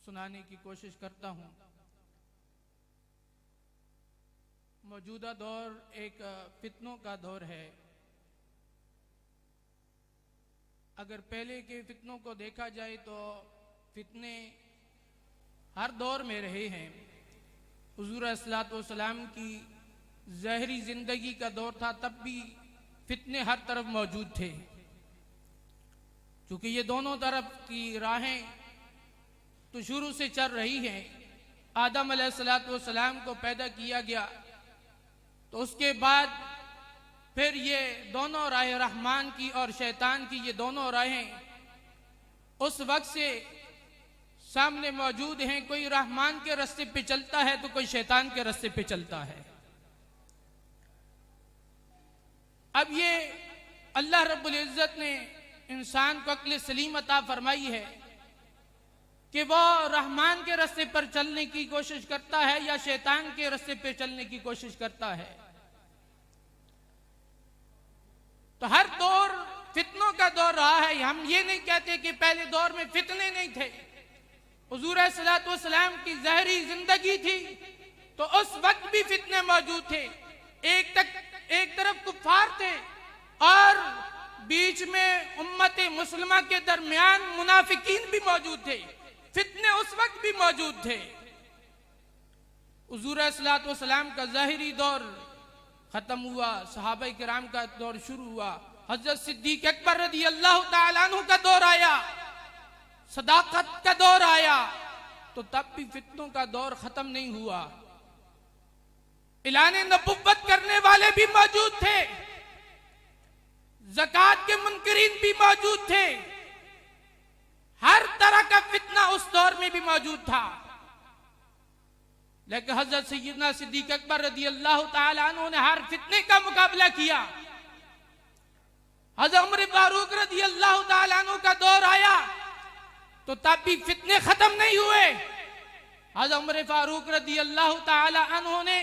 सुनाने की कोशिश करता हूं। मौजूदा दौर एक फितनों का दौर है। अगर पहले के फितनों को देखा जाए तो फितने हर दौर में रहे हैं। हुजूर अस्सलातु वस्सलाम की ज़ाहिरी जिंदगी का दौर था, तब भी फितने हर तरफ मौजूद थे। क्योंकि ये दोनों तरफ की राहें तो शुरू से चल रही हैं। आदम अलैहिस्सलातु वस्सलाम को पैदा किया गया तो उसके बाद फिर ये दोनों राहें, रहमान की और शैतान की, ये दोनों राहें उस वक्त से सामने मौजूद हैं। कोई रहमान के रास्ते पे चलता है तो कोई शैतान के रास्ते पे चलता है। अब ये अल्लाह रब्बुल इज्जत ने इंसान को अक्ल सलीम अता फरमाई है कि वो रहमान के रास्ते पर चलने की कोशिश करता है या शैतान के रास्ते पे चलने की कोशिश करता है। तो हर दौर फितनों का दौर रहा है। हम ये नहीं कहते कि पहले दौर में फितने नहीं थे। हुजूर सल्लल्लाहु अलैहि वसल्लम की ज़ाहिरी जिंदगी थी तो उस वक्त भी फितने मौजूद थे। एक तरफ कुफ्फार थे और बीच में उम्मत मुस्लिमा के दरमियान मुनाफिकीन भी मौजूद थे। फितने उस वक्त भी मौजूद थे। हुजूर सल्लल्लाहु अलैहि वसल्लम का ज़ाहिरी दौर खत्म हुआ, सहाबा किराम का दौर शुरू हुआ। हजरत सिद्दीक अकबर रज़ी अल्लाह तआला अन्हु का दौर आया, सदाकत का दौर आया, तो तब भी फितनों का दौर खत्म नहीं हुआ। ऐलान नबुव्वत करने वाले भी मौजूद थे, ज़कात के मुनकरीन भी मौजूद थे। हर तरह का फितना उस दौर में भी मौजूद था। लेकिन हजरत सैयदना सिद्दीक अकबर रज़ी अल्लाह तआला अन्हु ने हर फितने का मुकाबला किया। हजरत उमर फारूक रज़ी अल्लाह तआला अन्हु का दौर आया तो तब भी फितने खत्म नहीं हुए। हजरत उमर फारूक रज़ी अल्लाह तआला अन्हु ने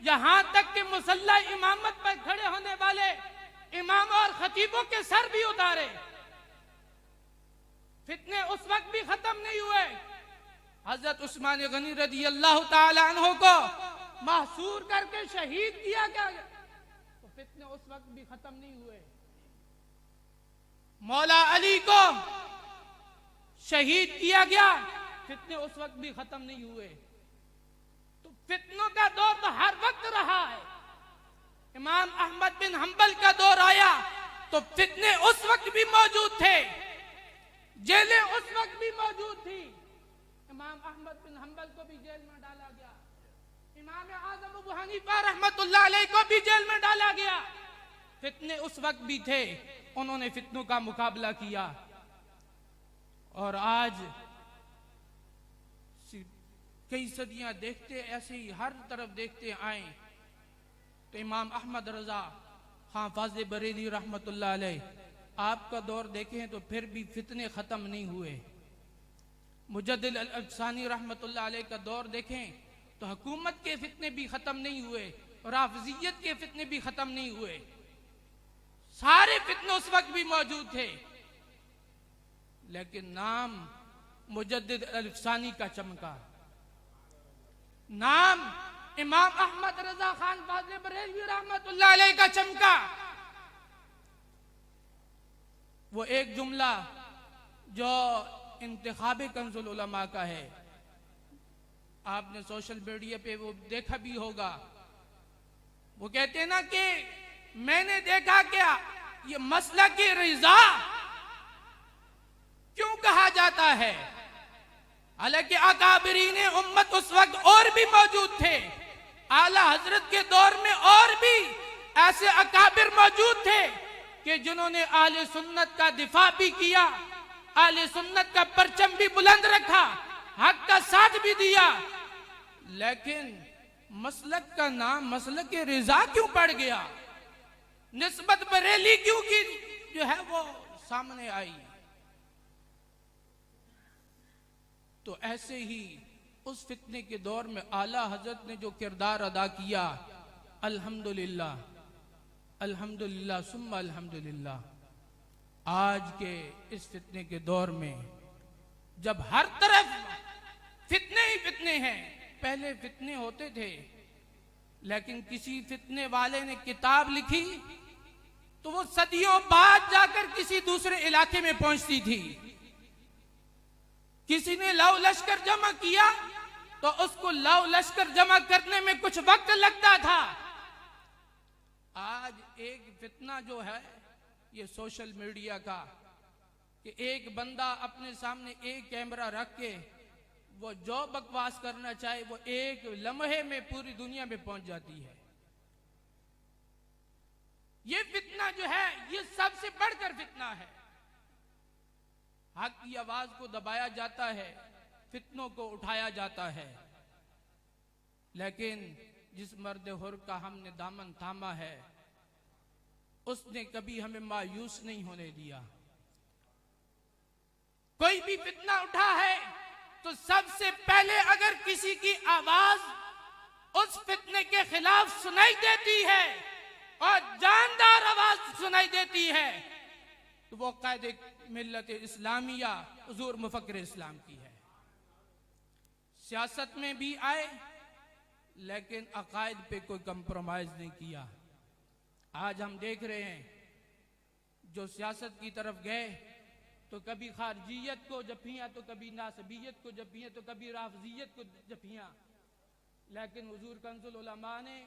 यहां तक कि मुसल्ला इमामत पर खड़े होने वाले इमाम और खतीबों के सर भी उतारे। फितने उस वक्त भी खत्म नहीं हुए। हजरत उस्मान गनी रज़ी अल्लाह तआला अन्हु को महसूर करके शहीद किया गया तो फितने उस वक्त भी खत्म नहीं हुए। मौला अली को शहीद किया गया, फितने उस वक्त भी खत्म नहीं हुए। तो फितनों का दौर तो हर वक्त रहा है। इमाम अहमद बिन हंबल का दौर आया तो फितने उस वक्त भी मौजूद थे, जेलें उस वक्त भी मौजूद थी। इमाम अहमद बिन हंबल को भी जेल में डाला गया, इमाम आजम अबू हनीफा रहमतुल्लाह अलैह को भी जेल में डाला गया। फितने उस वक्त भी थे, उन्होंने फितनों का मुकाबला किया। और आज कई सदियां देखते ऐसे ही हर तरफ देखते आए तो इमाम अहमद रजा खां फाज़े बरेली रहमतुल्लाह अलैह, आपका दौर देखें तो फिर भी फितने खत्म नहीं हुए। मुजद्दिद अल-अफ़सानी रहमतुल्लाह अलैह का दौर देखें तो हुकूमत के फितने भी खत्म नहीं हुए और राफ़िज़ियत के फितने भी खत्म नहीं हुए। सारे फितने उस वक्त भी मौजूद थे, लेकिन नाम मुजद्दिद अल-अफ़सानी का चमका, नाम इमाम अहमद रजा खान फाज़े बरेलवी रहमतुल्लाह अलैह का चमका। वो एक जुमला जो इंतखाबे कंजुल उलमा का है, आपने सोशल मीडिया पे वो देखा भी होगा। वो कहते हैं ना कि मैंने देखा क्या ये मसला की रिजा क्यों कहा जाता है, हालांकि अकाबरीन उम्मत उस वक्त और भी मौजूद थे। आला हजरत के दौर में और भी ऐसे अकाबिर मौजूद थे कि जिन्होंने आले सुन्नत का दिफा भी किया, आले सुन्नत का परचम भी बुलंद रखा, हक का साथ भी दिया। लेकिन मसलक का नाम मसलक रिजा क्यों पड़ गया, निस्बत बरेली क्यों की जो है वो सामने आई। तो ऐसे ही उस फितने के दौर में आला हजरत ने जो किरदार अदा किया, अल्हम्दुलिल्लाह अल्हम्दुलिल्लाह सुम्मा अल्हम्दुलिल्लाह। आज के इस फितने के दौर में जब हर तरफ ही फितने हैं। पहले फितने होते थे, लेकिन किसी फितने वाले ने किताब लिखी तो वो सदियों बाद जाकर किसी दूसरे इलाके में पहुंचती थी। किसी ने लव लश्कर जमा किया तो उसको लव लश्कर जमा करने में कुछ वक्त लगता था। आज एक फितना जो है ये सोशल मीडिया का, कि एक बंदा अपने सामने एक कैमरा रख के वो जो बकवास करना चाहे वो एक लम्हे में पूरी दुनिया में पहुंच जाती है। ये फितना जो है ये सबसे बढ़कर फितना है। हक की आवाज को दबाया जाता है, फितनों को उठाया जाता है, लेकिन जिस मर्द हुर का हमने दामन थामा है उसने कभी हमें मायूस नहीं होने दिया। कोई भी फितना उठा है तो सबसे पहले अगर किसी की आवाज उस फितने के खिलाफ सुनाई देती है और जानदार आवाज सुनाई देती है तो वो कायदे मिल्लत इस्लामिया हुजूर मुफक्किर इस्लाम की है। सियासत में भी आए लेकिन अकायद पे कोई कंप्रोमाइज नहीं किया। आज हम देख रहे हैं जो सियासत की तरफ गए तो कभी खारजियत को जफियां, तो कभी नासबियत को जफियां, तो कभी राफजियत को जफियां, लेकिन हुजूर कंजुल उलमा ने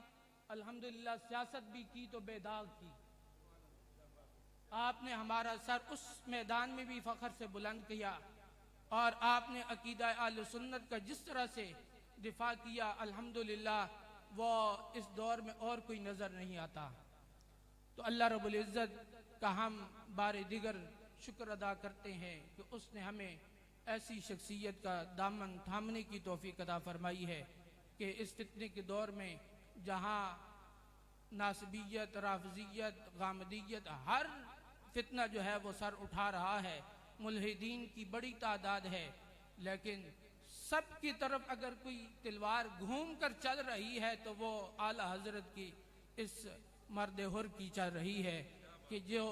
अल्हम्दुलिल्लाह सियासत भी की तो बेदाग की। आपने हमारा सर उस मैदान में भी फख्र से बुलंद किया और आपने अकीदा अहले सुन्नत का जिस तरह से दिफा किया, अल्हम्दुलिल्लाह वो इस दौर में और कोई नजर नहीं आता। तो अल्लाह रब्बुल इज्जत का हम बारे दिगर शुक्र अदा करते हैं कि उसने हमें ऐसी शख्सियत का दामन थामने की तौफीक अता फरमाई है कि इस फितने के दौर में जहाँ नासबियत, राफजियत, गामदियत, हर फितना जो है वो सर उठा रहा है, मुल्हिदीन की बड़ी तादाद है, लेकिन सब की तरफ अगर कोई तलवार घूम कर चल रही है तो वो आला हजरत की इस मर्द हुर की चल रही है कि जो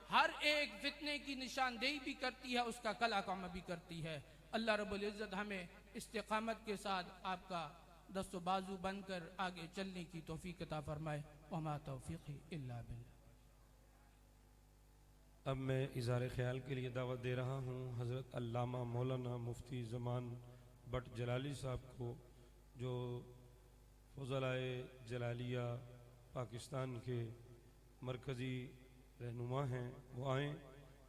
हर एक फितने की निशानदेही भी करती है, उसका कला काम भी करती है। अल्लाह रब्बुल इज्जत हमें इस्तिकामत के साथ आपका दस्तो बाजू बनकर आगे चलने की तौफीक अता फरमाए। वमा तौफीक़ी इल्ला बिल्लाह। अब मैं इज़हार ख्याल के लिए दावत दे रहा हूँ हज़रत अल्लामा मौलाना मुफ्ती ज़मान बट जलाली साहब को, जो फ़ज़लाए जलालिया पाकिस्तान के मरकज़ी रहनुमा हैं, वो आएँ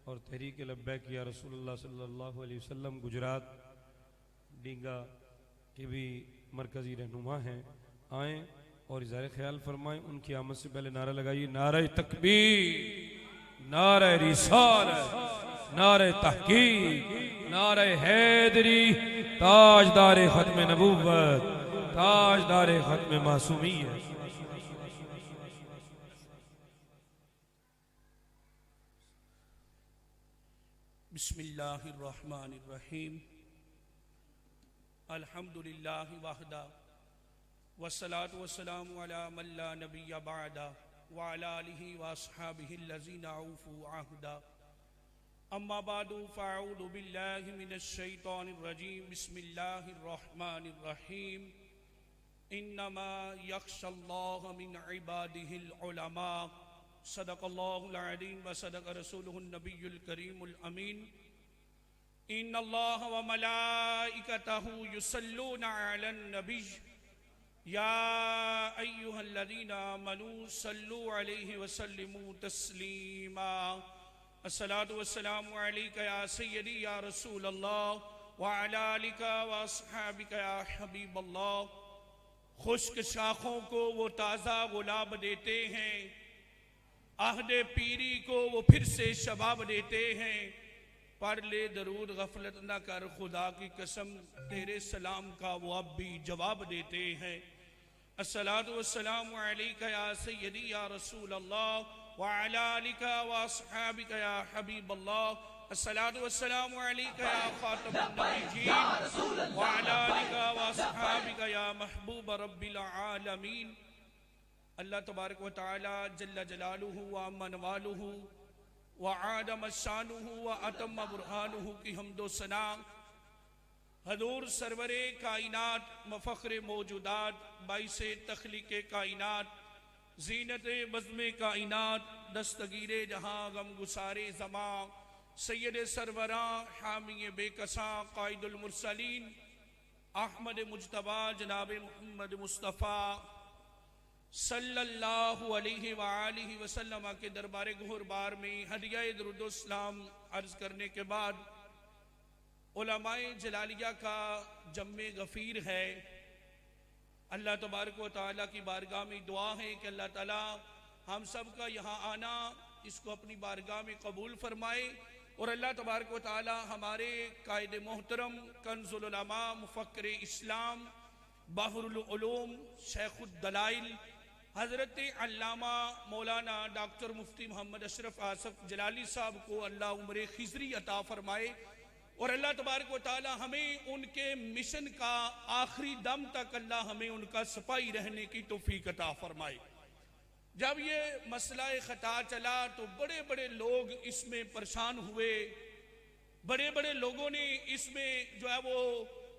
और तहरीक लब्बैक या रसूलुल्लाह सल्लल्लाहु अलैहि वसल्लम गुजरात डींगा के भी मरकज़ी रहनुमा हैं, आएँ और इज़हार ख्याल फरमाएँ। उनकी आमद से पहले नारा लगाइए, नारे तकबीर, नारे रिसालत, नारे तहकीक, नारे हैदरी, ताजदारे खत्म नबूवत, ताजदारे खत्म मासूमियत। बिस्मिल्लाहिर्रहमानिर्रहीम। अल्हम्दुलिल्लाहि वहदा वस्सलातु वस्सलामु अला मन ला नबिय्य बअदा व अला आलिहि व अस्हाबिहि allज़ीना औफू अहदा। अम्मा बादु फ़अऊज़ु बिल्लाहि मिनश शैतानिर रजीम। बिस्मिल्लाहिर्रहमानिर्रहीम। इन्नमा यख्शल्लाह मिन इबादिहिल उलमा। सदक़ल्लाहुल अज़ीम व सदक़ रसूलुहुन नबियुल करीमुल अमीन। इन्नल्लाह व मलाइकतहु युसल्लूना अलन नबी या अय्युहल्लज़ीना आमनू सल्लू अलैहि व सल्लिमू तस्लीमा। अस्सलातु वस्सलामु अलैका या सय्यदी या रसूल अल्लाह व अला आलिका व अस्हाबिका या हबीब अल्लाह। खुश्क शाखों को वो ताज़ा गुलाब देते हैं, आहदे पीरी को वो फिर से शबाब देते हैं। पढ़ ले दरूद गफलत न कर, खुदा की कसम तेरे सलाम का वो अब भी जवाब देते हैं। अस्सलातु वस्सलामु अलैका या सय्यदी या रसूल अल्लाह व अला आलिका व अस्हाबिका या हबीब अल्लाह। अस्सलातु वस्सलामु अलैका या खातमुन नबिय्यीन व अला आलिका व अस्हाबिका या महबूब रब्बिल आलमीन। अल्लाह तबारक व तआला जल्ल जलालुहु व अम्मा नवालुहु व आदम शानुहुहु व अतम्म बुरहानुहु की हम्दो सना हजूर सरवरे कायनात मफखर मौजूदात बाइस तख्लीक कायनात जीनत बज़्म कायनात दस्तगीर जहाँ गम गुसारे ज़मा सैयद सरवरा हामी बेकसा कायदुल मुरसलीन अहमद मुज्तबा जनाब मोहम्मद मुस्तफ़ा सल्लल्लाहु अलैहि वालिहि वसल्लम के दरबार गुहरबार में हदिया दुरूद-ओ-सलाम अर्ज करने के बाद उलमाए जलालिया का जम्मे गफ़ीर है। अल्लाह तबारक व तआला की बारगाह में दुआ है कि अल्लाह ताला हम सब का यहाँ आना इसको अपनी बारगाह में कबूल फरमाए और अल्लाह तबारक व तआला हमारे कायद मोहतरम कंजुल उलमा मुफक्किर इस्लाम बहरुल उलूम शेखुद दलाइल हज़रत अल्लामा मौलाना डॉक्टर मुफ्ती मोहम्मद अशरफ आसफ जलाली साहब को अल्लाह उम्र खिजरी अता फरमाए और अल्लाह तबारक व तआला हमें उनके मिशन का आखिरी दम तक अल्लाह हमें उनका सिपाही रहने की तौफीक अता फरमाए। जब ये मसला खता चला तो बड़े बड़े लोग इसमें परेशान हुए, बड़े बड़े लोगों ने इसमें जो है वो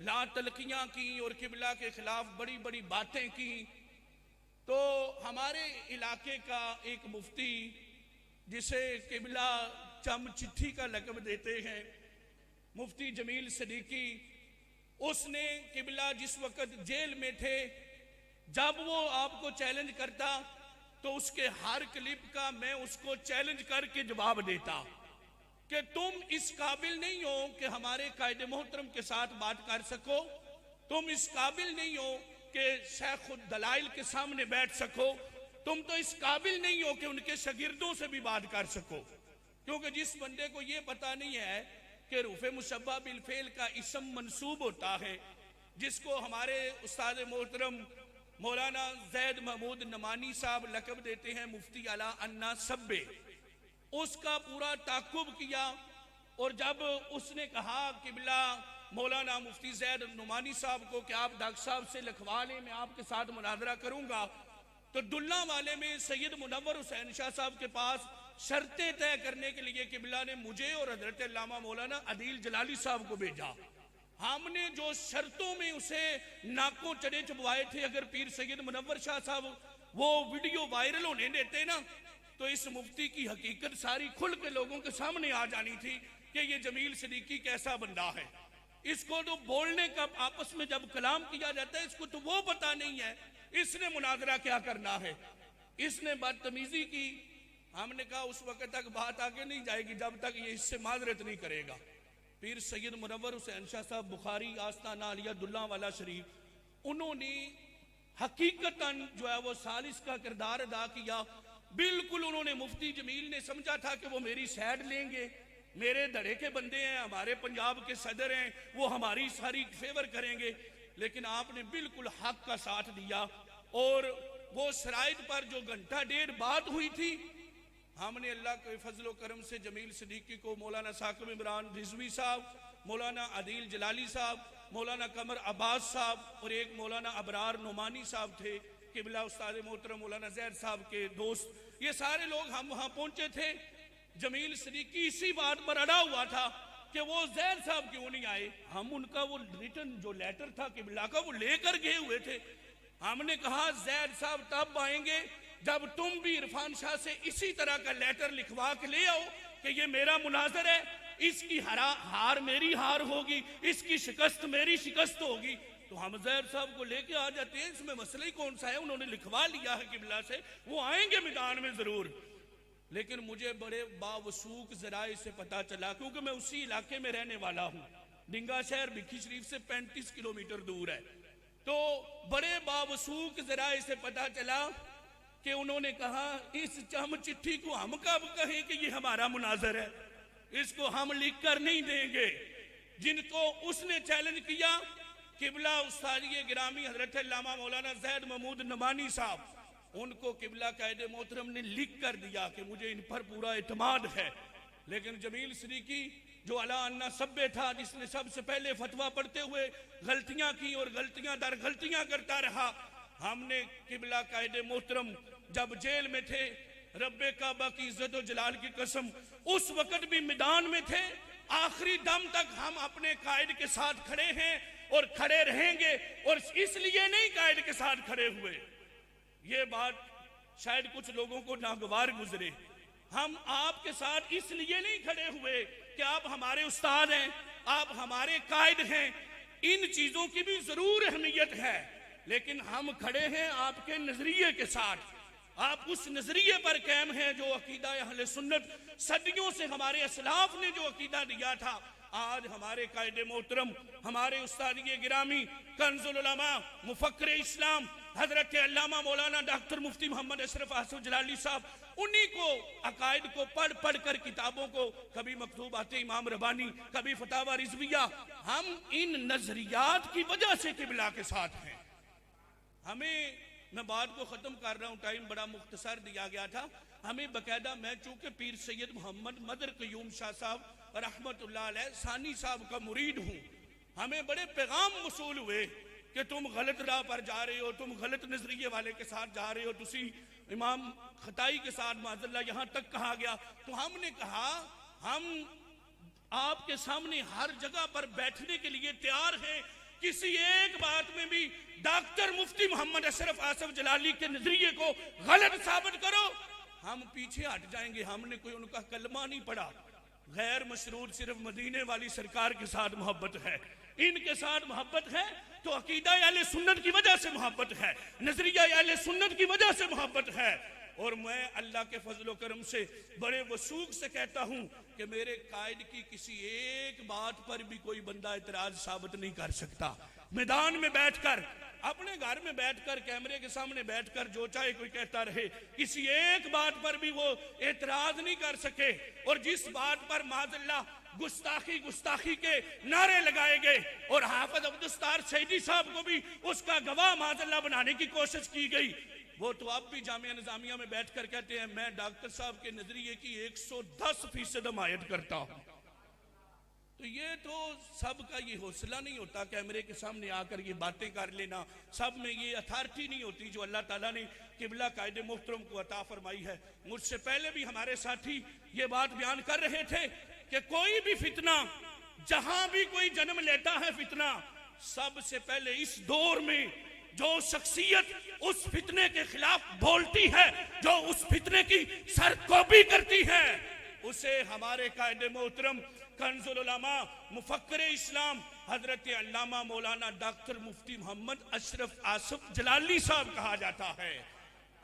ला तलकियाँ की और किबला के खिलाफ बड़ी बड़ी बातें की। तो हमारे इलाके का एक मुफ्ती जिसे किबला चम चिट्ठी का लक़ब देते हैं, मुफ्ती जमील सदीकी, उसने किबला जिस वक़्त जेल में थे जब वो आपको चैलेंज करता तो उसके हर क्लिप का मैं उसको चैलेंज करके जवाब देता कि तुम इस काबिल नहीं हो कि हमारे कायदे मोहतरम के साथ बात कर सको, तुम इस काबिल नहीं हो कि शेखुद दलाइल के सामने बैठ सको, तुम तो इस काबिल नहीं हो कि उनके शागिर्दों से भी बात कर सको। क्योंकि जिस बंदे को ये पता नहीं है कि रूफ़े मुशब्बा बिल फेल का इसम मंसूब होता है, जिसको हमारे उस्ताद मोहतरम मौलाना जैद महमूद नमानी साहब लक़ब देते हैं मुफ्ती आला अन्ना सब्बे, उसका पूरा ताकुब किया और जब उसने कहा किबला मौलाना मुफ्ती जैद नुमानी साहब को कि आप डॉक्टर साहब से लिखवा लें, मैं आपके साथ मुनाजरा करूंगा, तो दुल्ला वाले में सैयद मुनव्वर हुसैन शाह साहब के पास शर्तें तय करने के लिए किबला ने मुझे और हजरत अल्लामा मौलाना अदील जलाली साहब को भेजा। हमने जो शर्तों में उसे नाकों चढ़े चबवाए थे, अगर पीर सैयद मुनव्वर शाह साहब वो वीडियो वायरल होने देते ना तो इस मुफ्ती की हकीकत सारी खुल के लोगों के सामने आ जानी थी कि ये जमील सदीकी कैसा बंदा है। इसको तो बोलने का आपस में जब कलाम किया जाता है इसको तो वो पता नहीं है इसने मुनाजरा क्या करना है, इसने बदतमीजी की। हमने कहा उस वक्त तक बात आगे नहीं जाएगी जब तक ये इससे माजरत नहीं करेगा। पीर सैयद मुनव्वर हुसैन शाह साहब बुखारी आस्ताना आलिया दुल्ला वाला शरीफ, उन्होंने हकीकतन जो है वो सालिस का किरदार अदा किया। बिल्कुल उन्होंने मुफ्ती जमील ने समझा था कि वो मेरी साइड लेंगे, मेरे धड़े के बंदे हैं, हमारे पंजाब के सदर हैं, वो हमारी सारी फेवर करेंगे, लेकिन आपने बिल्कुल हक का साथ दिया। और वो शराइत पर जो घंटा डेढ़ बात हुई थी, हमने अल्लाह के फजलो करम से जमील सदीकी को मौलाना साकिब इमरान रिजवी साहब, मौलाना अदील जलाली साहब, मौलाना कमर अब्बास साहब और एक मौलाना अबरार नुमानी साहब थे, किबला उस्ताद मोहतरम मौलाना जैद साहब के दोस्त, ये सारे लोग हम वहां पहुंचे थे। जमील सदीकी इसी बात पर अड़ा हुआ था कि वो जैद साहब क्यों नहीं आए। हम उनका वो रिटर्न जो लेटर था किबला का वो लेकर गए हुए थे। हमने कहा जैद साहब तब आएंगे जब तुम भी इरफान शाह से इसी तरह का लेटर लिखवा के ले आओ कि ये मेरा मुनाजर है, इसकी हार मेरी हार होगी, इसकी शिकस्त मेरी शिकस्त होगी। तो हम जैद साहब को लेके आ जाते हैं, इसमें मसला ही कौन सा है, उन्होंने लिखवा लिया है किबला से, वो आएंगे मैदान में जरूर। लेकिन मुझे बड़े बावसूक जराए से पता चला, क्योंकि मैं उसी इलाके में रहने वाला हूँ, डिंगा शहर भिक्की शरीफ से 35 किलोमीटर दूर है। तो बड़े बावसूक जराए से पता चला कि उन्होंने कहा इस चम चिट्ठी को हम कब कहें कि ये हमारा मुनाजर है, इसको हम लिख कर नहीं देंगे। जिनको उसने चैलेंज किया किबला उस्तादी गिरामी हजरत अल्लामा मौलाना जैद महमूद नमानी साहब, उनको किबला कायदे मोहतरम ने लिख कर दिया कि मुझे इन पर पूरा इत्मीनान है। लेकिन जमील सदीकी जो अला अन्ना सब्बे था, जिसने सबसे पहले फतवा पढ़ते हुए गलतियां की और गलतियां दर गलतियां करता रहा, हमने किबला कायदे मोहतरम जब जेल में थे, रब्बे काबा की इज्जत और जलाल की कसम, उस वक्त भी मैदान में थे आखिरी दम तक हम अपने कायद के साथ खड़े हैं और खड़े रहेंगे। और इसलिए नहीं कायद के साथ खड़े हुए, ये बात शायद कुछ लोगों को नागवार गुजरे, हम आपके साथ इसलिए नहीं खड़े हुए कि आप हमारे उस्ताद हैं, आप हमारे कायद हैं, इन चीजों की भी जरूर अहमियत है, लेकिन हम खड़े हैं आपके नजरिए के साथ। आप उस नजरिए पर कायम हैं जो अकीदा अहले सुन्नत सदियों से हमारे असलाफ ने जो अकीदा दिया था। आज हमारे कायदे मोहतरम, हमारे उस्ताद गिरामी, कंजुल उलमा, मुफक्किर इस्लाम हजरत अल्लामा मौलाना डॉक्टर मुफ्ती मोहम्मद अशरफ आसिफ जलाली साहब, उन्हीं को अकायद को पढ़ पढ़ कर किताबों को, कभी मकतूब आते इमाम रबानी, कभी फतावा रिजविया, हम इन नजरियात की वजह से किबला के साथ हैं। हमें, मैं बात को खत्म कर रहा हूँ, टाइम बड़ा मुख्तसर दिया गया था, हमें बकायदा, मैं चूंकि पीर सैयद मोहम्मद मदर कयूम शाह साहब रहमतुल्लाह अलैह सानी साहब का मुरीद हूँ, हमें बड़े पैगाम वसूल हुए कि तुम गलत राह पर जा रहे हो, तुम गलत नजरिए वाले के साथ जा रहे हो, तुसी इमाम खताई के साथ माज़ल्लाह यहाँ तक कहा गया। तो हमने कहा हम आपके सामने हर जगह पर बैठने के लिए तैयार हैं, किसी एक बात में भी डॉक्टर मुफ्ती मोहम्मद अशरफ आसिफ जलाली के नजरिए को गलत साबित करो, हम पीछे हट जाएंगे। हमने कोई उनका कलमा नहीं पढ़ा, गैर मशरूर सिर्फ मदीने वाली सरकार के साथ मोहब्बत है, इनके साथ मोहब्बत है तो अकीदा अहले सुन्नत की वजह से मोहब्बत है, नजरिया अहले सुन्नत की वजह से मोहब्बत है। और मैं अल्लाह के फजल करम से बड़े वसूख से कहता हूं कि मेरे कायद की किसी एक बात पर भी कोई बंदा इतराज साबित नहीं कर सकता। मैदान में बैठकर, अपने घर में बैठकर, कैमरे के सामने बैठकर जो चाहे कोई कहता रहे, किसी एक बात पर भी वो एतराज नहीं कर सके। और जिस बात पर माज़ल्लाह गुस्ताखी के नारे लगाए गए और हाफिज अब्दुस्तार सईदी साहब को भी उसका गवाह माज़ल्लाह बनाने की कोशिश की गई, वो तो अब भी जामिया निजामिया में बैठकर कहते हैं मैं डॉक्टर साहब के नजरिए की 110% हमायत करता हूं। तो ये तो सबका ये हौसला नहीं होता कैमरे के सामने आकर ये बातें कर लेना, सब में ये अथॉरिटी नहीं होती जो अल्लाह ताला ने किबला कायदे मोहतरम को अता फरमाई है। मुझसे पहले भी हमारे साथी ये बात बयान कर रहे थे कि कोई भी फितना, जहां भी कोई जन्म लेता है फितना, सबसे पहले इस दौर में जो शख्सियत उस फितने के खिलाफ बोलती है, जो उस फितने की सरकोबी करती है, उसे हमारे कायदे मोहतरम कंजुल उलमा, मुफक्किर इस्लाम हजरत अल्लामा मौलाना डॉक्टर मुफ्ती मोहम्मद अशरफ आसिफ जलाली साहब कहा जाता है।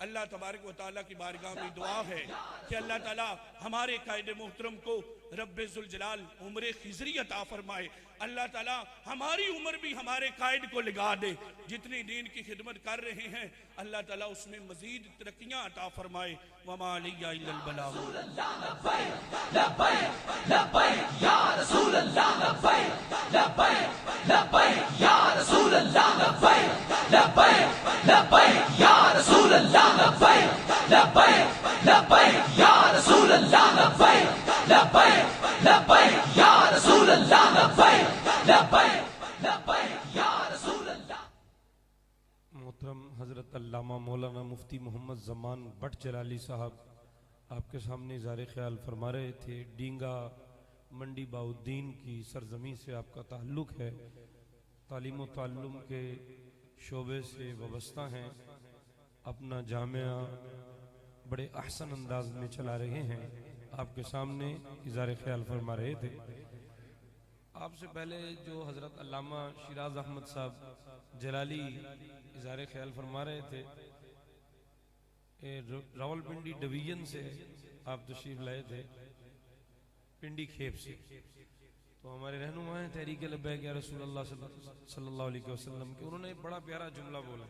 अल्लाह तबारक व तआला की बारगाह में दुआ है कि अल्लाह ताला हमारे कायदे मोहतरम को रब्बे जुल जलाल उम्र खिजरी अता फरमाए। अल्लाह ताला हमारी उम्र भी हमारे कायद को लगा दे, जितनी दीन की खिदमत कर रहे हैं अल्लाह ताला उसमें मजीद तरक्कियां अता फरमाए। वमा अलैया इल्लल बलाग। मोहतरम हज़रत अल्लामा मौलाना मुफ्ती मोहम्मद ज़मान बट जलाली साहब आपके सामने इज़हार ख्याल फरमा रहे थे। डींगा मंडी बाउद्दीन की सरजमी से आपका ताल्लुक़ है, तालीम व ताल्लुम के शोबे से वाबस्ता हैं, अपना जामिया बड़े अहसन अंदाज में चला रहे हैं। आपके सामने इज़हार ख्याल फरमा रहे थे। आपसे पहले जो हज़रत अल्लामा शिराज अहमद साहब जलाली इज़हार ख्याल फरमा रहे थे, रावलपिंडी डिवीजन से आप तशरीफ लाए थे, पिंडी खेप से। तो हमारे रहनुमा हैं तहरीक लब्बैक या रसूलुल्लाह सल्लल्लाहु अलैहि वसल्लम के, उन्होंने बड़ा प्यारा जुमला बोला,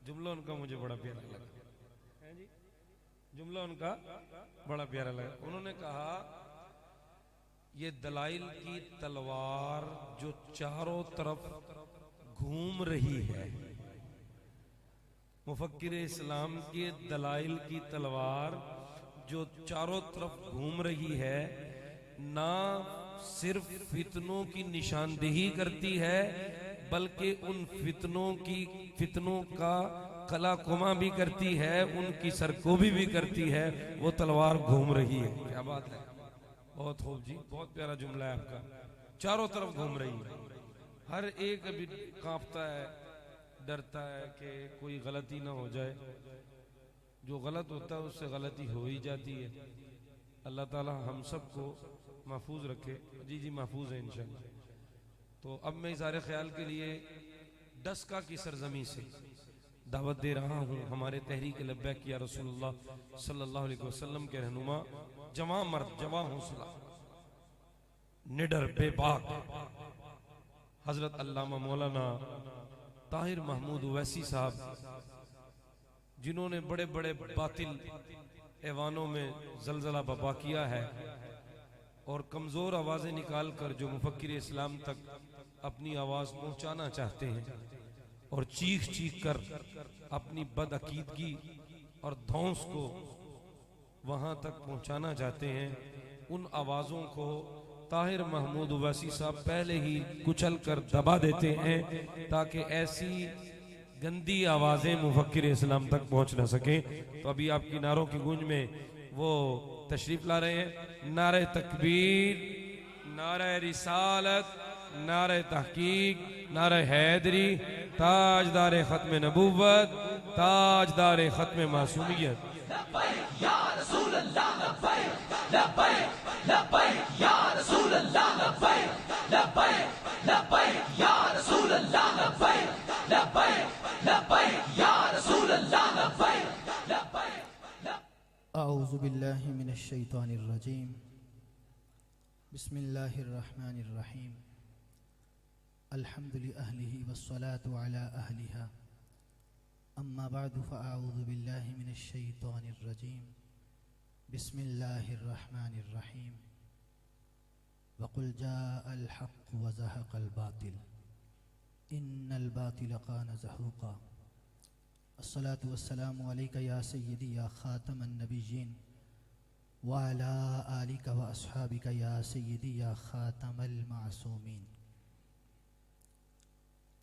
जुमला उनका मुझे बड़ा प्यारा लगा, जुमला उनका बड़ा प्यारा लगा। उन्होंने कहा ये दलाइल की तलवार जो चारों तरफ घूम रही है, मुफक्किर इस्लाम के दलाइल की तलवार जो चारों तरफ घूम रही है, ना सिर्फ फितनों की निशानदेही करती है बल्कि उन फितनों का कलाकुमा भी करती है, उनकी सरकोबी भी करती है। वो तलवार घूम रही है। क्या बात है, बहुत खूब जी, बहुत प्यारा जुमला है आपका। चारों तरफ घूम रही है, हर एक अभी कांपता है, डरता है कि कोई गलती ना हो जाए। जो गलत होता है उससे गलती हो ही जाती है। अल्लाह ताला हम सबको महफूज रखे। जी जी महफूज है इंशाल्लाह। तो अब मैं इज़हार ख्याल के लिए डस्का की सरजमी से दावत दे रहा हूँ हमारे तहरीक लब्बैक या रसूलुल्लाह सल्लल्लाहु अलैहि वसल्लम के रहनुमा, जवां मर्द, जवां हौसला, निडर बेबाक हजरत अल्लामा मौलाना ताहिर महमूद ओवैसी साहब, जिन्होंने बड़े बड़े बातिल ऐवानों में जलजला बपा किया है और कमज़ोर आवाज़ें निकाल कर जो मुफक्किर इस्लाम तक अपनी आवाज़ पहुँचाना चाहते हैं और चीख चीख कर अपनी बदअकीदगी और धौंस को वहाँ तक पहुँचाना चाहते हैं, उन आवाज़ों को ताहिर महमूद ओवैसी साहब पहले ही कुचल कर दबा देते हैं ताकि ऐसी गंदी आवाज़ें मुफक्किर इस्लाम तक पहुँच न सकें। तो अभी आपकी नारों की गूंज में वो तशरीफ ला रहे हैं। नारे तकबीर, नारे रिसालत, नारे तहकीक, नारे हैदरी, ताजदार खत्म नबूवत, ताजदार खत्म मासूमियत। अऊज़ु बिल्लाहि मिनश शैतानिर रजीम, बिस्मिल्लाहिर रहमानिर रहीम, अल्हम्दुलिल्लाहि वस्सलातु अला अहलिहा, अम्मा बअदु फ़अऊज़ु बिल्लाहि मिनश शैतानिर रजीम, बिस्मिल्लाहिर रहमानिर रहीम, वक़ुल जाअल हक़्क़ु व ज़हक़ल बातिल, इन्नल बातिल कान ज़हूक़ा। अस्सलातु वस्सलामु अलैका या सय्यदी या खातमन नबिय्यीन व अला आलिका व अस्हाबिका या सय्यदी या खातमल मासूमीन।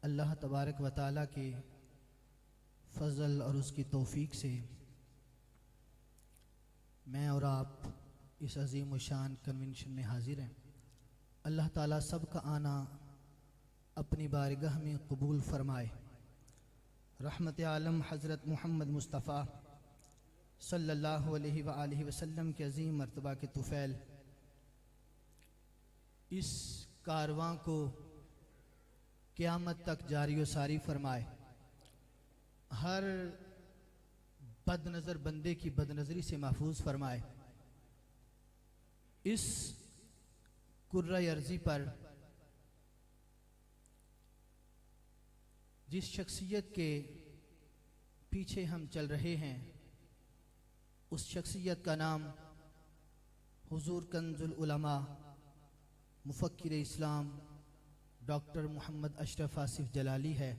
अल्लाह तबारक व तआला के फ़ज़ल और उसकी तौफ़ीक से मैं और आप इस अज़ीम व शान कन्वेंशन में हाज़िर हैं। अल्लाह ताला सब का आना अपनी बारगाह में कबूल फ़रमाए। रहमत आलम हज़रत मोहम्मद मुस्तफ़ा सल्लल्लाहु अलैहि व आलिहि वसल्लम के अज़ीम मर्तबा के तुफ़ैल इस कारवां को क़यामत तक जारी व सारी फरमाए। हर बदनज़र बंदे की बदनज़री से महफूज फरमाए। इस कुर्रा अर्ज़ी पर जिस शख्सियत के पीछे हम चल रहे हैं उस शख्सियत का नाम हुज़ूर कंजुल उलमा मुफक्किर इस्लाम डॉक्टर मोहम्मद अशरफ आसिफ जलाली है।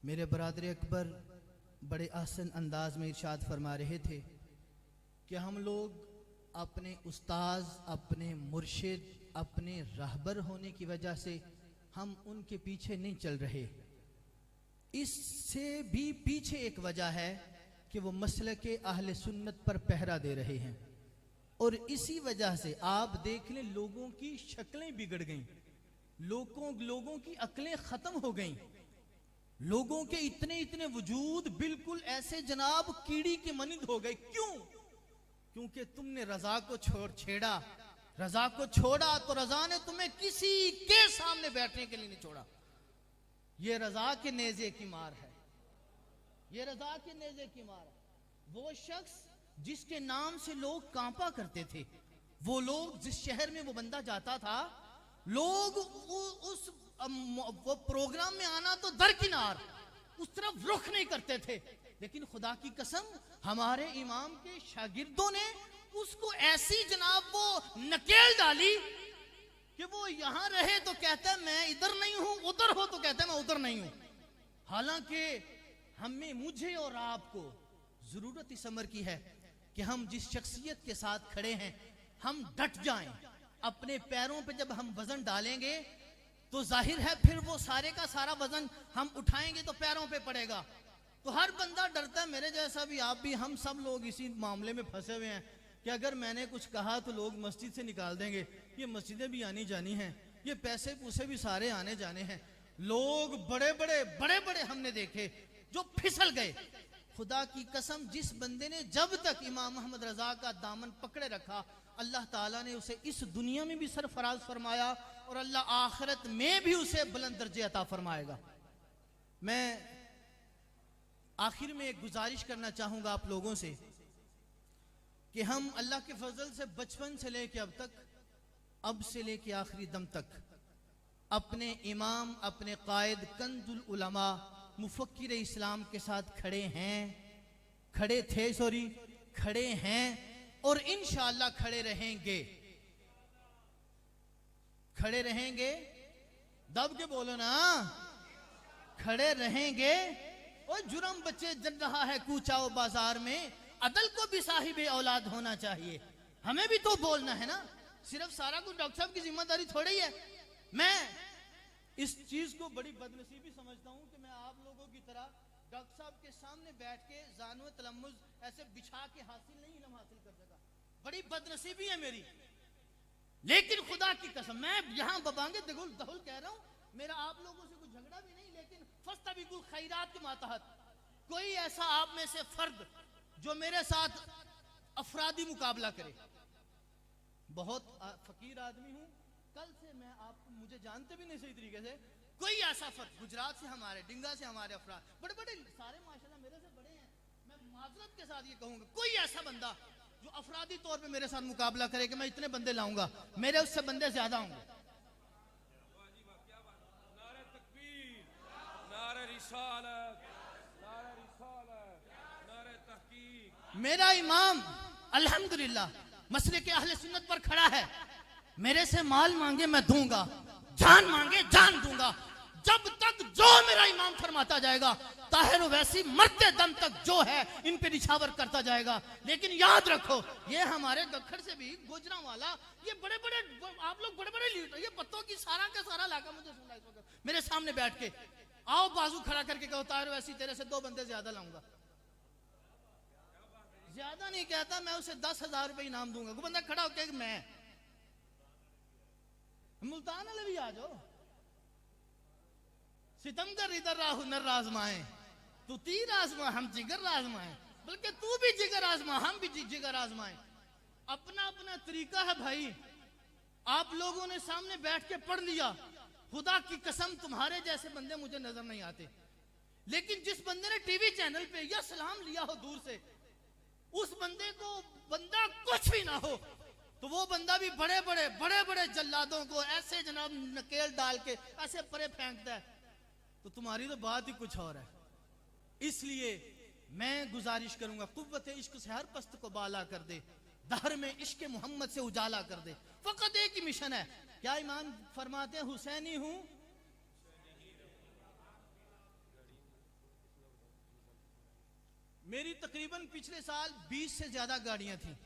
मेरे बरादर अकबर बड़े आसन अंदाज में इरशाद फरमा रहे थे कि हम लोग अपने उस्ताद, अपने मुर्शिद, अपने रहबर होने की वजह से हम उनके पीछे नहीं चल रहे। इससे भी पीछे एक वजह है कि वो मसलके अहले सुन्नत पर पहरा दे रहे हैं और इसी वजह से आप देख लें लोगों की शक्लें बिगड़ गईं, लोगों की अक्लें खत्म हो गईं, लोगों के इतने इतने वजूद बिल्कुल ऐसे जनाब कीड़ी के मनिंद हो गए। क्यों? क्योंकि तुमने रजा को छेड़ा, रजा को छोड़ा तो रजा ने तुम्हें किसी के सामने बैठने के लिए नहीं छोड़ा। ये रजा के नेजे की मार है, ये रजा के नेजे की मार है। वो शख्स जिसके नाम से लोग कांपा करते थे, वो लोग जिस शहर में वो बंदा जाता था, लोग वो प्रोग्राम में आना तो दरकिनार, उस तरफ रुख नहीं करते थे। लेकिन खुदा की कसम हमारे इमाम के शागिर्दों ने उसको ऐसी जनाब वो नकेल डाली कि वो यहां रहे तो कहता है मैं इधर नहीं हूं, उधर हो तो कहता है मैं उधर नहीं हूं। हालांकि हमें, मुझे और आपको जरूरत इस अमर की है कि हम जिस शख्सियत के साथ खड़े हैं हम डट जाएं। अपने पैरों पे जब हम वजन डालेंगे तो जाहिर है फिर वो सारे का सारा वजन हम उठाएंगे तो पैरों पे पड़ेगा। तो हर बंदा डरता है, मेरे जैसा भी, आप भी, हम सब लोग इसी मामले में फंसे हुए हैं कि कि अगर मैंने कुछ कहा तो लोग मस्जिद से निकाल देंगे, ये मस्जिदें भी आनी जानी हैं, ये पैसे पूसे भी सारे आने जाने हैं। लोग बड़े बड़े हमने देखे जो फिसल गए। खुदा की कसम, जिस बंदे ने जब तक इमाम मोहम्मद रजा का दामन पकड़े रखा, अल्लाह ताला ने उसे इस दुनिया में भी सरफराज फरमाया और अल्लाह आखिरत में भी उसे बुलंद दर्जे अता फरमाएगा। मैं आखिर में एक गुजारिश करना चाहूंगा आप लोगों से कि हम अल्लाह के फजल से बचपन से लेके अब तक, अब से लेके आखिरी दम तक अपने इमाम, अपने कायद, कंजुल उलमा, मुफक्किर इस्लाम के साथ खड़े हैं और इंशाअल्लाह खड़े रहेंगे। दब के बोलो ना, खड़े रहेंगे। और जुर्म बच्चे जल रहा है कूचाओ बाजार में, अदल को भी साहिब औलाद होना चाहिए। हमें भी तो बोलना है ना, सिर्फ सारा कुछ डॉक्टर साहब की जिम्मेदारी थोड़ी है। मैं इस चीज को बड़ी बदनसीबी समझता हूं कि मैं आप लोगों की तरह डॉक्टर साहब के सामने बैठ के जानो तलम्मुज ऐसे बिछा के इल्म हासिल कर सका। बड़ी बदनसीबी है मेरी। लेकिन खुदा की कसम, मैं यहां बबांगे दहुल कह रहा हूं, मेरा आप लोगों से कुछ झगड़ा भी नहीं, लेकिन फस्तबिकुल खैरात के मातहत कोई ऐसा आप में से फर्द जो मेरे साथ अफरादी मुकाबला करे। बहुत फकीर आदमी हूं, कल से मैं आपको, मुझे जानते भी नहीं सही तरीके से, कोई ऐसा फर्द गुजरात से हमारे, डिंगा से हमारे अफराद बड़े सारे माशाल्लाह मेरे से बड़े हैं, मैं माजरत के साथ ये कहूंगा, कोई ऐसा बंदा जो अफरादी तौर पे मेरे साथ मुकाबला करे कि मैं इतने बंदे लाऊंगा, मेरे उससे बंदे ज्यादा होंगे। मेरा इमाम अल्हम्दुलिल्लाह मसले के अहले सुन्नत पर खड़ा है। मेरे से माल मांगे मैं दूंगा, जान मांगे जान दूंगा, जब तक जो मेरा इमाम फरमाता जाएगा। ताहिर वैसी मरते दम तक जो है इन पे निछावर करता जाएगा। लेकिन याद रखो, ये हमारे गखड़ से भी गुजरांवाला, ये बड़े आप लोग बड़े लीडर, ये पत्तों की सारा का सारा लाका मुझे सुना इस वक्त मेरे सामने बैठ के, आओ बाजू खड़ा करके कहो ताहिर वैसी तेरे से 2 बंदे ज्यादा लाऊंगा। ज्यादा नहीं कहता, मैं उसे 10,000 रुपए इनाम दूंगा। वो बंदा खड़ा होकर मैं, मुल्तान वाले भी आ जाओ, सितमगर इधर राहु नर आजमाए, तू तीर आजमा हम जिगर आजमाए, बल्कि तू भी जिगर आजमा हम भी जिगर आजमाए। अपना अपना तरीका है भाई। आप लोगों ने सामने बैठ के पढ़ लिया, खुदा की कसम तुम्हारे जैसे बंदे मुझे नजर नहीं आते। लेकिन जिस बंदे ने टीवी चैनल पे या सलाम लिया हो दूर से, उस बंदे को बंदा कुछ भी ना हो तो वो बंदा भी बड़े जल्लादों को ऐसे जनाब नकेल डाल के ऐसे परे फेंकता है। तो तुम्हारी तो बात ही कुछ और है। इसलिए मैं गुजारिश करूंगा, कुव्वत इश्क से हर पस्त को बाला कर दे, दहर में इश्क मोहम्मद से उजाला कर दे। फकत एक ही मिशन है। क्या इमाम फरमाते हैं, हुसैनी हूं। मेरी तकरीबन पिछले साल 20 से ज्यादा गाड़ियां थी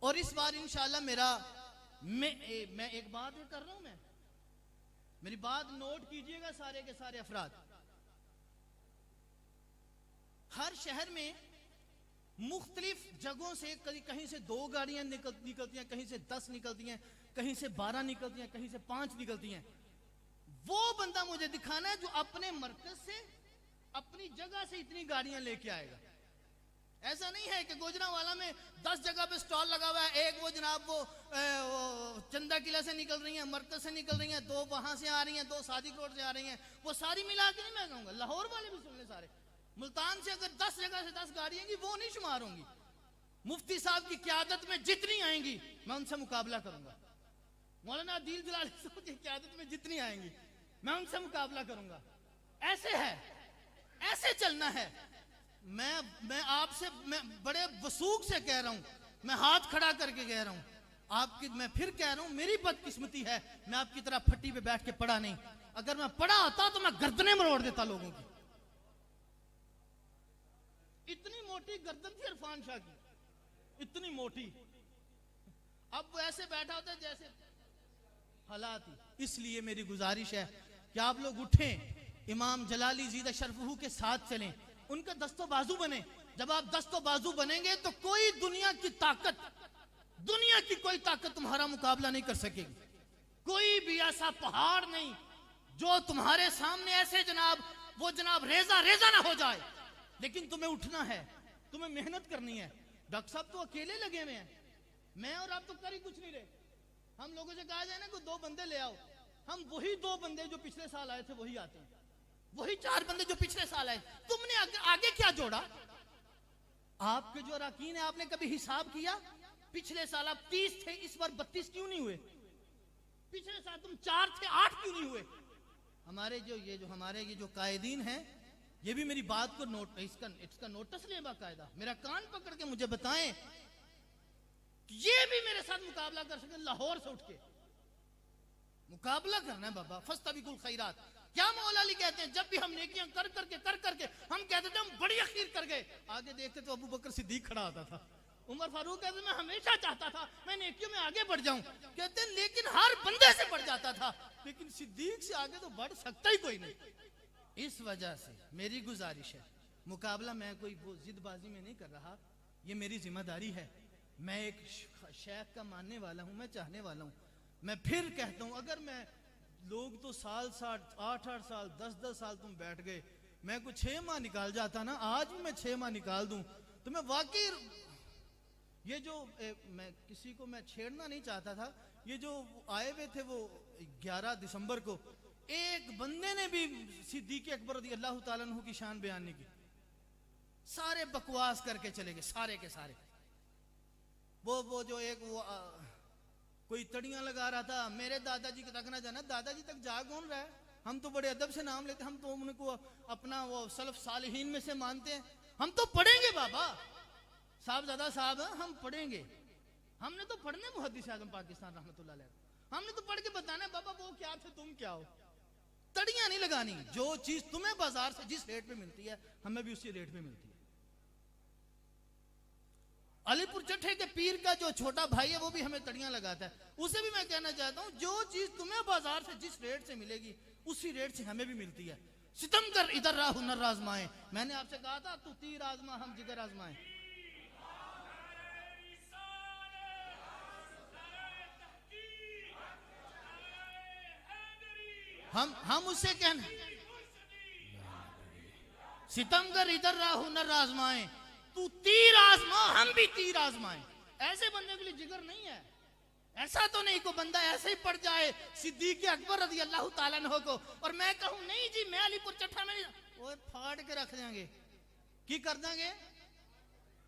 और इस बार इंशाल्लाह मैं एक बात कर रहा हूं, मेरी बात नोट कीजिएगा सारे के सारे अफराद। हर शहर में मुख्तलिफ जगहों से कहीं से 2 गाड़ियां निकलती हैं, कहीं से 10 निकलती हैं, कहीं से 12 निकलती हैं, कहीं से 5 निकलती हैं। वो बंदा मुझे दिखाना है जो अपने मरकज से, अपनी जगह से इतनी गाड़ियां लेके आएगा। ऐसा नहीं है कि गोजरांवाला में 10 जगह पे स्टॉल लगा हुआ है, एक वो जनाब वो चंदा किला से निकल रही हैं, मरकज से निकल रही हैं, 2 वहां से आ रही हैं, 2 सादिक रोड से आ रही हैं, वो सारी मिला के नहीं मैं कहूंगा। लाहौर वाले भी सुन ले सारे, मुल्तान से अगर 10 जगह से 10 गाड़ियां आएंगी वो नहीं शुमार होंगी। मुफ्ती साहब की क्यादत में जितनी आएंगी मैं उनसे मुकाबला करूंगा। मौलाना अदील जलाली साहब की क्यादत में जितनी आएंगी मैं उनसे मुकाबला करूंगा। ऐसे है, ऐसे चलना है। मैं आपसे मैं बड़े वसूख से कह रहा हूं, मैं हाथ खड़ा करके कह रहा हूं आपकी, मैं फिर कह रहा हूं मेरी बदकिस्मती है मैं आपकी तरह फट्टी पे बैठ के पढ़ा नहीं। अगर मैं पढ़ा होता तो मैं गर्दनें मरोड़ देता लोगों की। इतनी मोटी गर्दन थी इरफान शाह की, इतनी मोटी। अब वो ऐसे बैठा होता है जैसे हालात ही। इसलिए मेरी गुजारिश है कि आप लोग उठें, इमाम जलाली जीदा शरफहू के साथ चलें, उनका दस्तो बाजू बने, जब आप दस्तो बाजू बनेंगे तो कोई दुनिया की कोई ताकत तुम्हारा मुकाबला नहीं कर सकेगी। कोई भी ऐसा पहाड़ नहीं जो तुम्हारे सामने ऐसे जनाब रेजा रेजा ना हो जाए। लेकिन तुम्हें उठना है, तुम्हें मेहनत करनी है। डॉक्टर साहब तो अकेले लगे हुए हैं, मैं और आप तो कर ही कुछ नहीं रहे। हम लोगों से कहा जाए ना कि 2 बंदे ले आओ, हम वही 2 बंदे जो पिछले साल आए थे वही आते हैं, वही 4 बंदे जो पिछले साल आए। तुमने आगे क्या जोड़ा? आपके जो अरकान है, आपने कभी हिसाब किया? पिछले साल आप 30 थे, इस बार 32 क्यों नहीं हुए? पिछले साल तुम 4 थे, 8 क्यों नहीं हुए? हमारे जो कायदीन हैं, ये भी मेरी बात को इसका नोटिस लें बाकायदा, मेरा कान पकड़ के मुझे बताएं कि ये भी मेरे साथ मुकाबला कर सके। लाहौर से उठ के मुकाबला करना है बाबा। फस्तबिकुल खैरात, क्या मौला अली कहते हैं, जब भी हम नेकियां कर करके हम कहते थे हम बड़ी अखीर कर गए, आगे देखते तो अबू बकर सिद्दीक खड़ा होता था। उमर फारूक कहते मैं हमेशा चाहता था मैं नेकियों में आगे बढ़ जाऊं, कहते हैं लेकिन हर बंदे से बढ़ जाता था, लेकिन सिद्दीक से आगे तो बढ़ सकता ही कोई नहीं। इस वजह से मेरी गुजारिश है, मुकाबला मैं कोई वो जिदबाजी में नहीं कर रहा, ये मेरी जिम्मेदारी है। मैं एक शेख का मानने वाला हूं, मैं चाहने वाला हूं। मैं फिर कहता हूं, अगर मैं लोग तो 8 साल 10 साल तुम बैठ गए, मैं कुछ 6 माह निकाल जाता ना, आज भी मैं 6 माह निकाल दूं तो मैं वाकई ये जो मैं किसी को मैं छेड़ना नहीं चाहता था, ये जो आए हुए थे वो 11 दिसंबर को, एक बंदे ने भी सिद्दीक अकबर रज़ी अल्लाह ताला अन्हु की शान बयान नहीं की। सारे बकवास करके चले गए, सारे के सारे। वो जो एक कोई तड़ियां लगा रहा था, मेरे दादाजी तक ना जाना, दादाजी तक जा कौन रहा है? हम तो बड़े अदब से नाम लेते, हम तो उनको अपना वो सलफ सालिहीन में से मानते हैं। हम तो पढ़ेंगे बाबा, साहबजादा साहब हम पढ़ेंगे, हमने तो पढ़ने मुहद्दिस आज़म पाकिस्तान रहमतुल्लाह अलैह, हमने तो पढ़ के बताना बाबा वो क्या थे तुम क्या हो। तड़ियां नहीं लगानी, जो चीज तुम्हें बाजार से जिस रेट पे मिलती है हमें भी उसी रेट पे मिलती है। अलीपुर चट्ठे के पीर का जो छोटा भाई है वो भी हमें तड़ियां लगाता है, उसे भी मैं कहना चाहता हूं जो चीज तुम्हें बाजार से जिस रेट से मिलेगी उसी रेट से हमें भी मिलती है। सितमगर इधर रहा हुनर आजमाए, मैंने आपसे कहा था तू तीर आजमा हम जिगर आजमाए। हम उससे कहना सितमगर इधर रहा हुनर आजमाए, तू तीर आजमा हम भी तीर आजमाए। ऐसे बंदे के लिए जिगर नहीं है। ऐसा तो नहीं को बंदा ऐसे ही पड़ जाए सिद्दीक अकबर रज़ी अल्लाह ताला अन्हु को और मैं कहूं नहीं जी मैं अलीपुर चट्ठा में वो फाड़ के रख देंगे। की कर देंगे?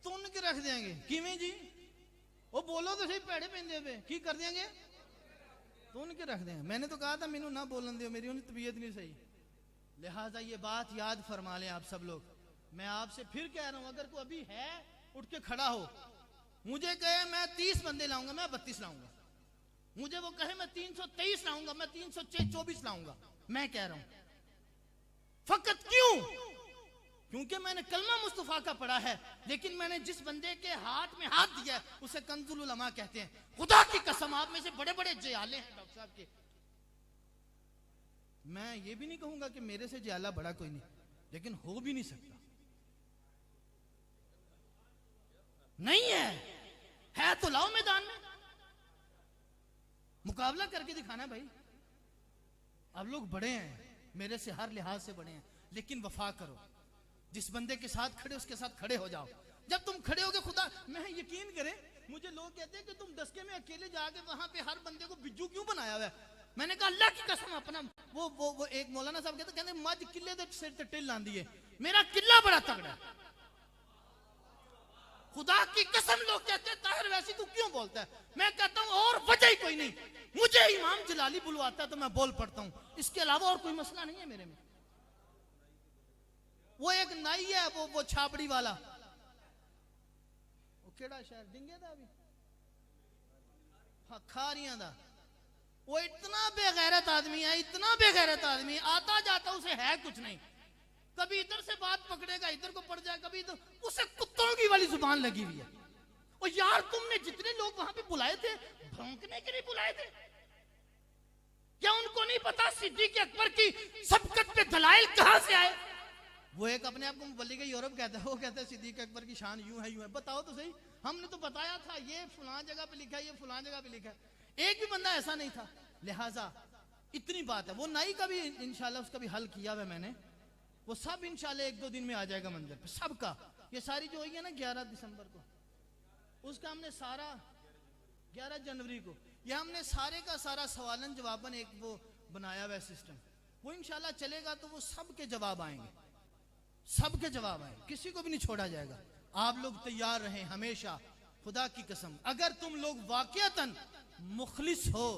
तुन के रख देंगे। किवें जी? वो बोलो तो सही पेड़े पेंदे पे की कर देंगे? तुन के रख देंगे। मैंने तो कहा था मैनू ना बोलन दियो, मेरी तबीयत नहीं सही, लिहाजा ये बात याद फरमा लें आप सब लोग। मैं आपसे फिर कह रहा हूं अगर कोई अभी है उठ के खड़ा हो, मुझे कहे मैं 30 बंदे लाऊंगा, मैं 32 लाऊंगा, मुझे वो कहे मैं 323 लाऊंगा, मैं 324 लाऊंगा, मैं कह रहा हूं फकत क्यों? क्योंकि मैंने कलमा मुस्तफा का पढ़ा है, लेकिन मैंने जिस बंदे के हाथ में हाथ दिया है उसे कंजुल उलमा कहते हैं। खुदा की कसम आप में से बड़े बड़े जयाले हैं डॉक्टर साहब के, मैं ये भी नहीं कहूंगा कि मेरे से जयाला बड़ा कोई नहीं, लेकिन हो भी नहीं सकता। नहीं है तो लाओ मैदान में, मुकाबला करके दिखाना भाई। अब लोग बड़े हैं, मेरे से हर लिहाज से बड़े हैं, लेकिन वफा करो, जिस बंदे के साथ खड़े उसके साथ खड़े हो जाओ। जब तुम खड़े होगे खुदा मैं यकीन करे, मुझे लोग कहते हैं कि तुम दसके में अकेले जाके वहां पे हर बंदे को बिज्जू क्यों बनाया हुआ है। मैंने कहा अल्लाह की कसम अपना वो एक मौलाना साहब कहते मज किले दे सिर ते टिल आंदी है, मेरा किला बड़ा तगड़ा है। खुदा की कसम लोग कहते हैं ताहिर वैसी तू क्यों बोलता है, मैं कहता हूं और वजह ही कोई नहीं, मुझे इमाम जलाली बुलवाता है तो मैं बोल पड़ता हूं, इसके अलावा और कोई मसला नहीं है मेरे में। वो एक नाई है वो छाबड़ी वाला, वो केड़ा शहर डिंगे दा भी खारियां दा, वो इतना बेगैरत आदमी है, इतना बेगैरत आदमी, आता जाता उसे है कुछ नहीं, कभी इधर से बात पकड़ेगा इधर को पड़ जाए, कभी इधर, उसे कुत्तों की वाली जुबान लगी हुई है। और यार तुमने जितने लोग वहां पे बुलाए थे भौंकने के लिए बुलाए थे क्या उनको नहीं पता सिद्दीक अकबर की सबकत पे दलाइल कहां से आए? वो एक अपने आप को मुबल्लिग यूरोप कहता है, वो कहता है सिद्दीक अकबर की शान यूं है यूं है। बताओ तो सही, हमने तो बताया था ये फलां जगह पे लिखा है, ये फलां जगह पे लिखा है, एक भी बंदा ऐसा नहीं था। लिहाजा इतनी बात है, वो नाई का भी इंशाल्लाह उसका भी हल किया हुआ मैंने, वो सब इंशाल्लाह 1-2 दिन में आ जाएगा मंदिर पे सबका। ये सारी जो हुई है ना 11 दिसंबर को, उसका हमने सारा 11 जनवरी को, ये हमने सारे का सारा सवालन जवाबन एक वो बनाया हुआ सिस्टम, वो इंशाल्लाह चलेगा तो वो सबके जवाब आएंगे, सबके जवाब आएंगे, किसी को भी नहीं छोड़ा जाएगा। आप लोग तैयार रहें हमेशा, खुदा की कसम अगर तुम लोग वाकईतन मुखलिस हो,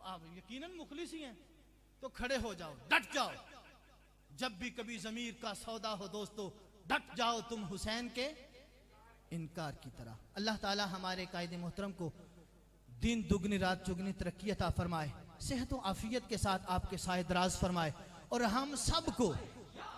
आप यकीनन मुखलिस ही हैं, तो खड़े हो जाओ, डट जाओ। जब भी कभी जमीर का सौदा हो दोस्तों, डट जाओ तुम हुसैन के इनकार की तरह। अल्लाह ताला हमारे कायदे मोहतरम को दिन दुगनी रात चुगनी तरक्की अता फरमाए, सेहत व आफियत के साथ आपके साए दराज फरमाए, और हम सब को,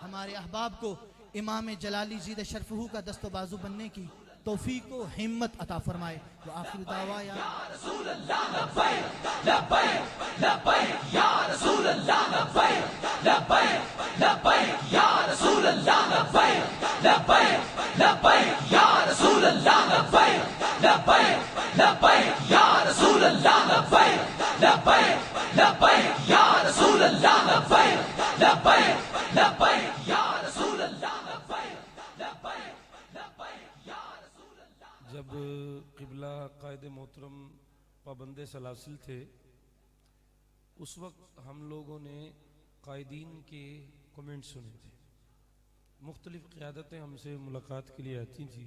हमारे अहबाब को इमाम जलाली ज़ीद शरफहू का दस्तो बाजू बनने की तौफीक व हिम्मत अता फरमाए। वो आखिर दावा या रसूल अल्लाह लब्बैक लब्बैक लब्बैक या रसूल अल्लाह लब्बैक लब्बैक लब्बैक या रसूल अल्लाह लब्बैक लब्बैक लब्बैक या रसूल अल्लाह लब्बैक लब्बैक लब्बैक या रसूल अल्लाह लब्बैक लब्बैक लब्बैक या रसूल अल्लाह लब्बैक लब्बैक लब्बैक या रसूल अल्लाह लब्बैक लब्बैक लब्बैक या रसूल अल्लाह। जब क़िबला कायदे मोहतरम पाबंदे सलासिल थे, उस वक्त हम लोगों ने कायदीन के कमेंट सुने थे। मुख्तलिफ क़यादतें हमसे मुलाकात के लिए आती थी।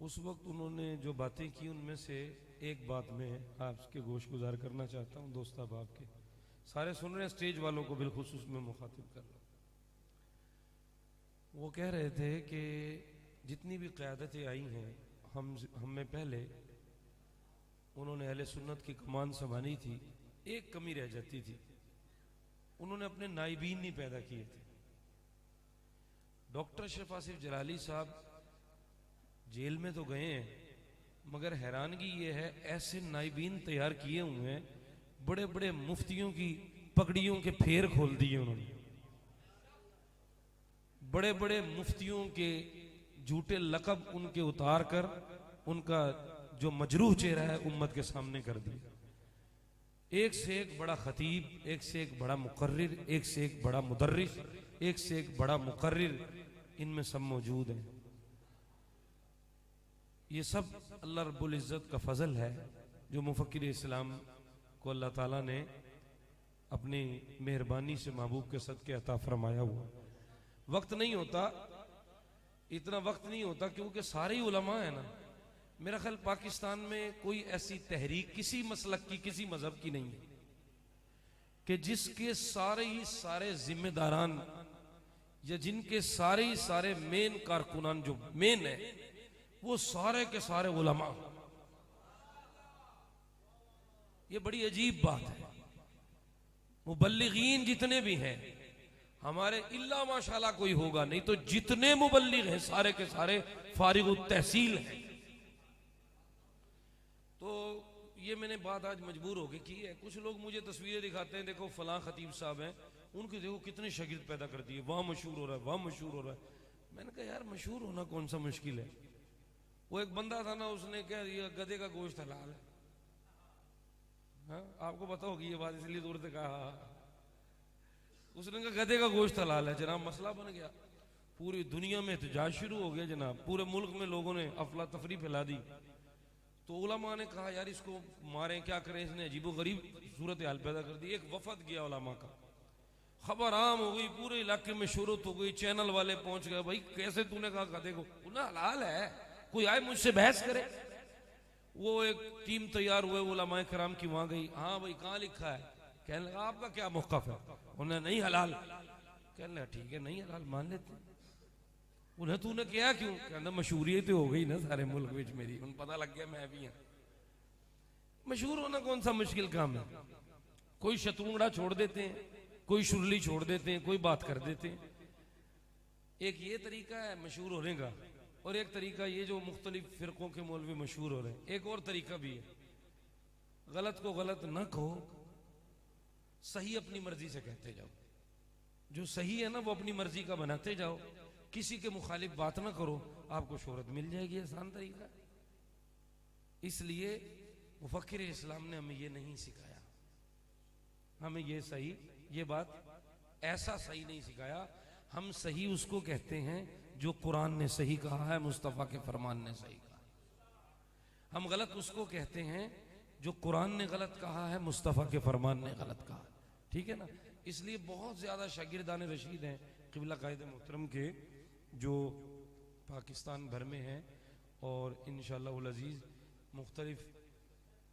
उस वक्त उन्होंने जो बातें की, उनमें से एक बात मैं आपके गोश गुजार करना चाहता हूँ। दोस्त अहबाब के सारे सुन रहे हैं, स्टेज वालों को बिलखुसूस में मुखातिब कर रहा हूँ। वो कह रहे थे कि जितनी भी क़यादतें आई हैं हम में पहले, उन्होंने अहले सुन्नत की कमान संभाली थी, एक कमी रह जाती थी, उन्होंने अपने नाइबीन नहीं पैदा किए थे। डॉक्टर अशरफ आसिफ जलाली साहब जेल में तो गए हैं, मगर हैरानगी ये है ऐसे नाइबीन तैयार किए हुए हैं, बड़े बड़े मुफ्तियों की पगड़ियों के फेर खोल दिए उन्होंने, बड़े बड़े मुफ्तियों के झूठे लकब उनके उतार कर उनका जो मजरूह चेहरा है उम्मत के सामने कर दिया। एक से एक बड़ा खतीब, एक से एक बड़ा मुकर्रिर, एक से एक बड़ा मुदर्रिस, एक से एक बड़ा मुकर्रिर, इनमें सब मौजूद हैं। ये सब अल्लाह रब्बुल इज़्ज़त का फजल है जो मुफक्किर इस्लाम को अल्लाह ताला ने अपनी मेहरबानी से महबूब के सदके अता फरमाया हुआ। वक्त नहीं होता, इतना वक्त नहीं होता, क्योंकि सारे ही उलमा है ना। मेरा ख्याल पाकिस्तान में कोई ऐसी तहरीक किसी मसलक की, किसी मजहब की नहीं है कि जिसके सारे ही सारे जिम्मेदारान या जिनके सारे ही सारे मेन कारकुनान जो मेन है वो सारे के सारे उलमा। ये बड़ी अजीब बात है। मुबल्लिगीन जितने भी हैं हमारे, इल्ला माशाल्लाह कोई होगा नहीं, तो जितने मुबल्लिग हैं सारे के सारे फारिग तहसील हैं। तो ये मैंने बात आज मजबूर होके की है। कुछ लोग मुझे तस्वीरें दिखाते हैं, देखो फलां खतीब साहब हैं, उनके देखो कितने शागिर्द पैदा कर दिए, वहां मशहूर हो रहा है, वहां मशहूर हो रहा है। मैंने कहा यार मशहूर होना कौन सा मुश्किल है। वो एक बंदा था ना, उसने क्या ये गधे का गोश्त हलाल है। हाँ, आपको पता होगी ये बात, इसलिए दूर से कहा। उसने कहा गधे का गोश्त हलाल है जनाब, मसला बन गया। पूरी दुनिया में एहतजाज शुरू हो गया जनाब, पूरे मुल्क में लोगों ने अफला तफरी फैला दी। तो उलमा ने कहा यार इसको मारें, क्या करें, इसने अजीबो गरीब सूरत हाल पैदा कर दी। एक वफद गया उलमा का, खबर आम हो गई, पूरे इलाके में शोहरत हो गई, चैनल वाले पहुंच गए, भाई कैसे तूने कहा गधे को, उन्हें हलाल है, कोई आए मुझसे बहस करे। वो एक टीम तैयार हुए उलमाए कराम की, वहां गई, हाँ भाई कहाँ लिखा है, कहने लगा आपका क्या मौक़िफ़ है, उन्हें नहीं हलाल, कहने लगा ठीक है नहीं हलाल मान लेते। उन्हें तूने किया क्यों, कहना मशहूरियत हो गई ना सारे मुल्क में मेरी, उन्हें पता लग गया मैं भी हाँ। मशहूर होना कौन सा मुश्किल काम है। कोई शतरूंगड़ा छोड़ देते हैं, कोई शुरली छोड़ देते हैं, कोई बात कर देते हैं। एक ये तरीका है मशहूर होने का, और एक तरीका ये जो मुख्तलिफ फिरकों के मौलवी मशहूर हो रहे हैं, एक और तरीका भी है। गलत को गलत न कहो, सही अपनी मर्जी से कहते जाओ। जो सही है ना वो अपनी मर्जी का बनाते जाओ, किसी के मुखालिफ बात ना करो, आपको शोहरत मिल जाएगी, आसान तरीका। इसलिए मुफक्किर इस्लाम ने हमें ये नहीं सिखाया, हमें ये सही, ये बात ऐसा सही नहीं सिखाया। हम सही उसको कहते हैं जो कुरान ने सही कहा है, मुस्तफ़ा के फरमान ने सही कहा। हम गलत उसको कहते हैं जो कुरान ने गलत कहा है, मुस्तफ़ा के फरमान ने गलत कहा। ठीक है ना। इसलिए बहुत ज़्यादा शागिर्दान रशीद हैं क़िबला कायद मोहतरम के, जो पाकिस्तान भर में हैं, और इंशाअल्लाह उल अज़ीज़ मुख्तलिफ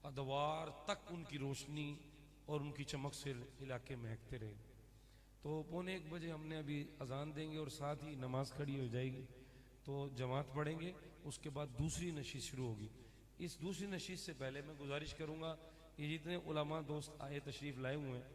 अदवार तक उनकी रोशनी और उनकी चमक से इलाके महकते रहे। तो 1:15 हमने अभी अजान देंगे और साथ ही नमाज खड़ी हो जाएगी, तो जमात पढ़ेंगे, उसके बाद दूसरी नशीद शुरू होगी। इस दूसरी नशीद से पहले मैं गुजारिश करूँगा, ये जितने उलमा दोस्त आए तशरीफ़ लाए हुए हैं,